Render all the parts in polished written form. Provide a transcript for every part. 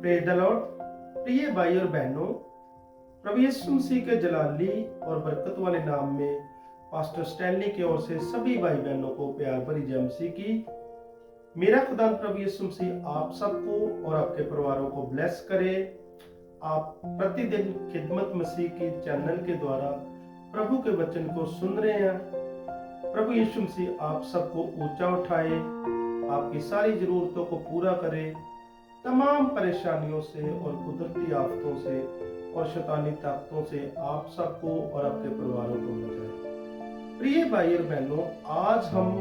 Praise the Lord. प्रिय भाई और बहनों, प्रभु यीशु मसीह के जलाली और बरकत वाले नाम में पास्टर स्टैनली की ओर से सभी भाई बहनों को प्यार भरी जय मसीह की। मेरा खुदा प्रभु यीशु मसीह आप सबको और आपके परिवारों को ब्लेस करे। आप प्रतिदिन खिदमत मसीह की चैनल के द्वारा प्रभु के वचन को सुन रहे हैं। प्रभु यीशु मसीह आप सबको ऊंचा उठाए, आपकी सारी जरूरतों को पूरा करे, तमाम परेशानियों से और कुदरती आफतों से और शैतानी ताकतों से आप सबको और आपके परिवारों को बचाए। प्रिय भाई और बहनों, आज हम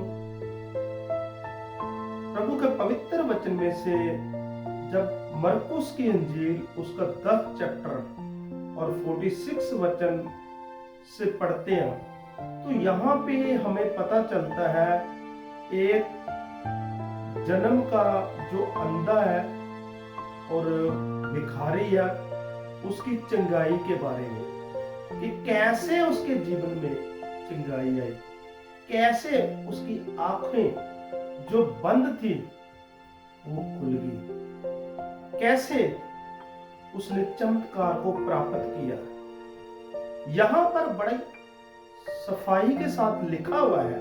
प्रभु के पवित्र वचन में से जब मरकुस की इंजील उसका 10 चैप्टर और 46 वचन से पढ़ते हैं तो यहाँ पे हमें पता चलता है एक जन्म का जो अंधा है और भिखारी है उसकी चंगाई के बारे में, कि कैसे उसके जीवन में चंगाई आई, कैसे उसकी आंखें जो बंद थी वो खुल गई, कैसे उसने चमत्कार को प्राप्त किया। यहां पर बड़ी सफाई के साथ लिखा हुआ है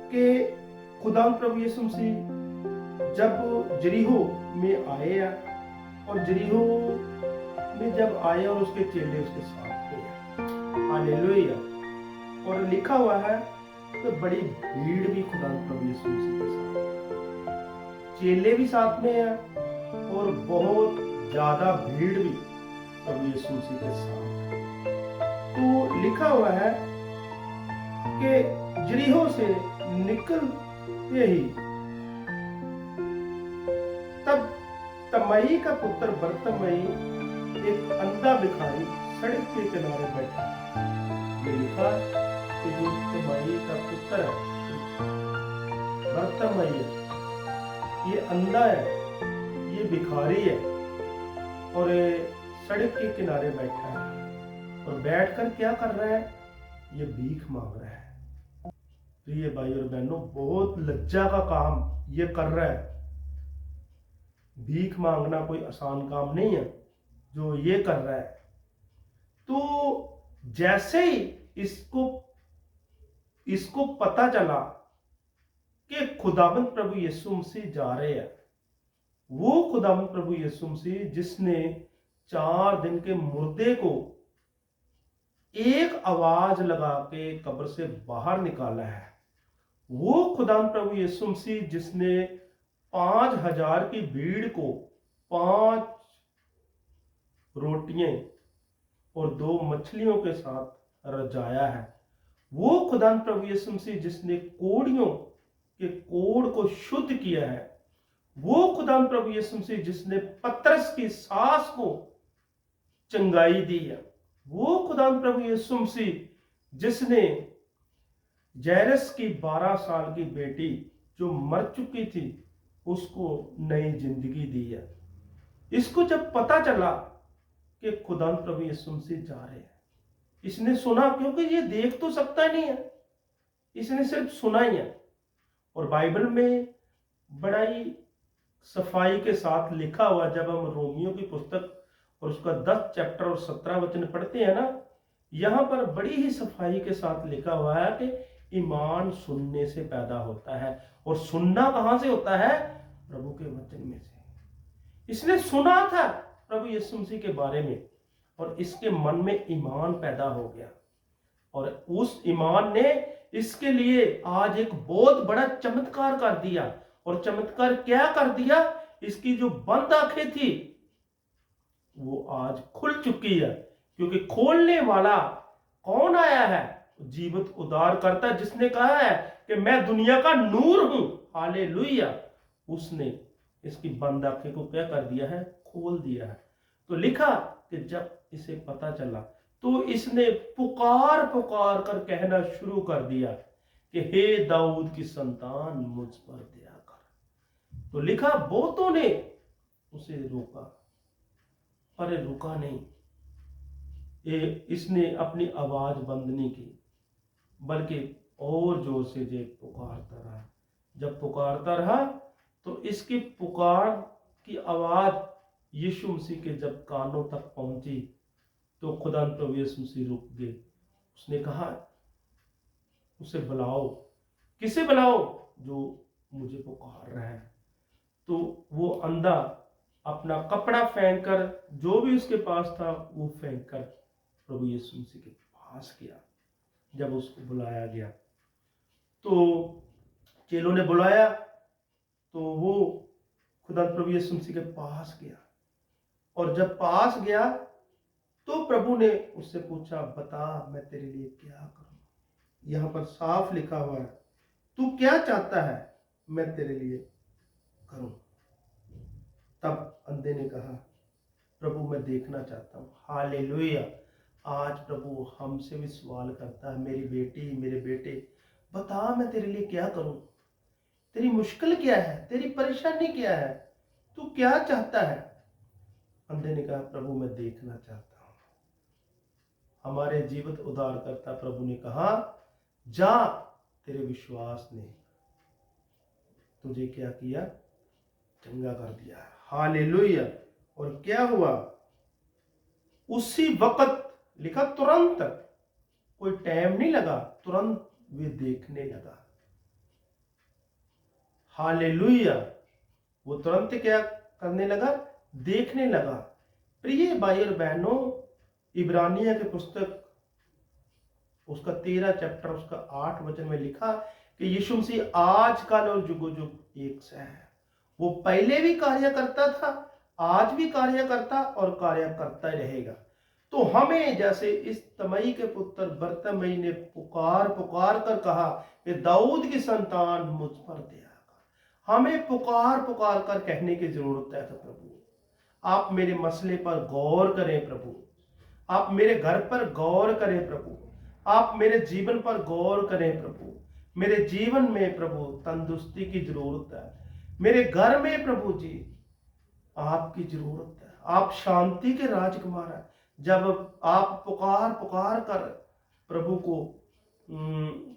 कि खुदा प्रभु यीशु मसीह जब जरीहो में आए और जरीहो में जब आए और उसके चेले उसके साथ थे, हालेलुया। और लिखा हुआ है तो बड़ी भीड़ भी खुदा प्रभु यीशु मसीह के साथ, चेले भी साथ में है और बहुत ज्यादा भीड़ भी प्रभु यीशु मसीह के साथ। तो लिखा हुआ है कि जरीहो से निकलते ही तब तमई का पुत्र बरतमई एक अंधा भिखारी सड़क के किनारे बैठा। ये लिखा कि जो तमई का पुत्र है बरतमई, ये अंधा है, ये भिखारी है और सड़क के किनारे बैठा है और बैठकर क्या कर रहा है, ये भीख मांग रहा है। प्रिय भाई और बहनों, बहुत लज्जा का काम ये कर रहा है। भीख मांगना कोई आसान काम नहीं है जो ये कर रहा है। तो जैसे ही इसको पता चला कि खुदावंद प्रभु यीशु मसीह जा रहे हैं, वो खुदावंद प्रभु यीशु मसीह जिसने 4 दिन के मुर्दे को एक आवाज लगा के कब्र से बाहर निकाला है, वो खुदावंद प्रभु यीशु मसीह जिसने 5000 की भीड़ को 5 रोटियां और 2 मछलियों के साथ रजाया है, वो खुदावंद प्रभु यीशु मसीह जिसने कोड़ियों के कोड़ को शुद्ध किया है, वो खुदावंद प्रभु यीशु मसीह जिसने पतरस की सांस को चंगाई दी है, वो खुदावंद प्रभु यीशु मसीह जिसने जैरस की 12 साल की बेटी जो मर चुकी थी उसको नई जिंदगी दी है। इसको जब पता चला कि खुदावंद प्रभु यीशु मसीह जा रहे हैं, इसने सुना, क्योंकि ये देख तो सकता नहीं है, इसने सिर्फ सुना ही है। और बाइबल में बड़ा ही सफाई के साथ लिखा हुआ, जब हम रोमियो की पुस्तक और उसका 10 चैप्टर और 17 वचन पढ़ते हैं ना, यहां पर बड़ी ही सफाई के साथ लिखा हुआ है कि ईमान सुनने से पैदा होता है। और सुनना कहां से होता है? प्रभु के वचन में से। इसने सुना था प्रभु यीशु मसीह के बारे में और इसके मन में ईमान पैदा हो गया और उस ईमान ने इसके लिए आज एक बहुत बड़ा चमत्कार कर दिया। और चमत्कार क्या कर दिया? इसकी जो बंद आंखें थी वो आज खुल चुकी है, क्योंकि खोलने वाला कौन आया है? जीवित उद्धार करता, जिसने कहा है कि मैं दुनिया का नूर हूं, हालेलुया। उसने इसकी बंद आंखें को क्या कर दिया है? खोल दिया है। तो लिखा कि जब इसे पता चला तो इसने पुकार पुकार कर कहना शुरू कर दिया कि हे दाऊद की संतान मुझ पर दया कर। तो लिखा बहुतों ने उसे रोका, पर रुका नहीं। इसने अपनी आवाज बंद नहीं की, बल्कि और जोर से जे पुकारता रहा। जब पुकारता रहा तो इसकी पुकार की आवाज यीशु मसीह के जब कानों तक पहुंची तो खुदा प्रभु यीशु मसीह रुक गए। उसने कहा उसे बुलाओ। किसे बुलाओ? जो मुझे पुकार रहा है। तो वो अंधा अपना कपड़ा फेंक कर, जो भी उसके पास था वो फेंक कर प्रभु यीशु मसीह के पास गया। जब उसको बुलाया गया तो चेलों ने बुलाया तो वो खुदा प्रभु यीशु मसीह के पास गया, और जब पास गया तो प्रभु ने उससे पूछा, बता मैं तेरे लिए क्या करूं। यहां पर साफ लिखा हुआ है, तू क्या चाहता है मैं तेरे लिए करूं। तब अंधे ने कहा, प्रभु मैं देखना चाहता हूं। हालेलुया। आज प्रभु हमसे भी सवाल करता है, मेरी बेटी मेरे बेटे, बता मैं तेरे लिए क्या करूं। तेरी मुश्किल क्या है, तेरी परेशानी क्या है, तू क्या चाहता है। अंधे ने कहा, प्रभु मैं देखना चाहता हूं। हमारे जीवित उद्धारकर्ता प्रभु ने कहा, जा, तेरे विश्वास ने तुझे क्या किया, चंगा कर दिया। हालेलुया। और क्या हुआ, उसी वक्त लिखा, तुरंत, कोई टाइम नहीं लगा, तुरंत वे देखने लगा। हालेलुया। वो तुरंत क्या करने लगा, देखने लगा। प्रिय भाई और बहनों, इब्रानिया की पुस्तक उसका 13 चैप्टर उसका 8 वचन में लिखा कि यीशु मसीह आज कल और जुगो जुग एक से है। वो पहले भी कार्य करता था, आज भी कार्य करता और कार्य करता ही रहेगा। तो हमें जैसे इस तमई के पुत्र बरतमई ने पुकार पुकार कर कहा कि दाऊद की संतान मुझ पर दया कर, हमें पुकार पुकार कर कहने की जरूरत है। तो प्रभु आप मेरे मसले पर गौर करें, प्रभु आप मेरे घर पर गौर करें, प्रभु आप मेरे जीवन पर गौर करें, प्रभु मेरे जीवन में प्रभु तंदुरुस्ती की जरूरत है, मेरे घर में प्रभु जी आपकी जरूरत है। आप शांति के राजकुमार हैं। जब आप पुकार पुकार कर प्रभु को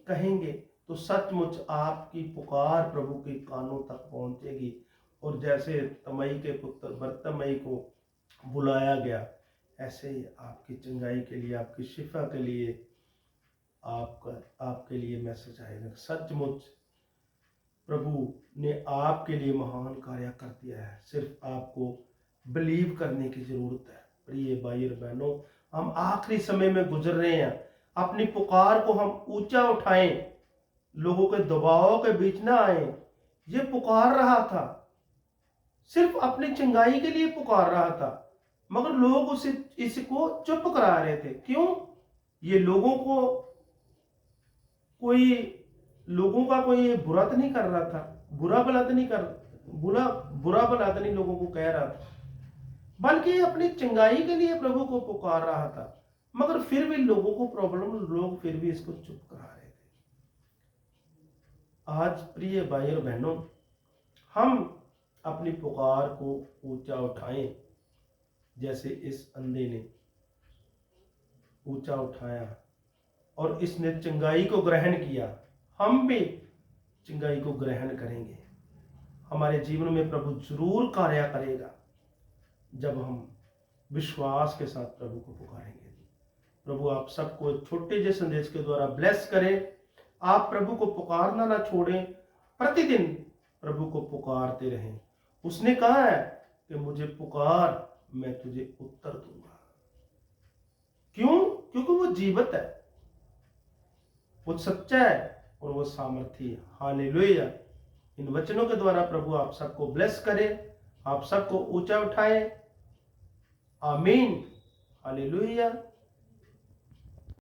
कहेंगे तो सचमुच आपकी पुकार प्रभु के कानों तक पहुंचेगी। और जैसे तमई के पुत्र बरतमई को बुलाया गया, ऐसे ही आपकी चंगाई के लिए, आपकी शिफा के लिए, आपके लिए मैसेज आएगा। सचमुच प्रभु ने आपके लिए महान कार्य कर दिया है, सिर्फ आपको बिलीव करने की जरूरत है। प्रिय भाई और बहनों, हम आखिरी समय में गुजर रहे हैं। अपनी पुकार को हम ऊंचा उठाएं, लोगों के दबाव के बीच ना आए। ये पुकार रहा था, सिर्फ अपनी चंगाई के लिए पुकार रहा था, मगर लोग इसको चुप करा रहे थे। क्यों? ये लोगों का कोई बुरा तो नहीं कर रहा था, बुरा भला तो नहीं लोगों को कह रहा था, बल्कि अपनी चंगाई के लिए प्रभु को पुकार रहा था। मगर फिर भी लोगों को प्रॉब्लम, लोग फिर भी इसको चुप करा रहे थे। आज प्रिय भाई और बहनों, हम अपनी पुकार को ऊंचा उठाएं, जैसे इस अंधे ने ऊंचा उठाया और इसने चंगाई को ग्रहण किया। हम भी चंगाई को ग्रहण करेंगे। हमारे जीवन में प्रभु जरूर कार्य करेगा जब हम विश्वास के साथ प्रभु को पुकारेंगे। प्रभु आप सबको छोटे से संदेश के द्वारा ब्लेस करें। आप प्रभु को पुकारना ना छोड़ें, प्रतिदिन प्रभु को पुकारते रहें। उसने कहा है कि मुझे पुकार, मैं तुझे उत्तर दूंगा। क्यों? क्योंकि वो जीवित है, वो सच्चा है और वो सामर्थी है। हालेलुया। इन वचनों के द्वारा प्रभु आप सबको ब्लेस करे, आप सबको ऊंचा उठाए। आमीन। हालेलुया।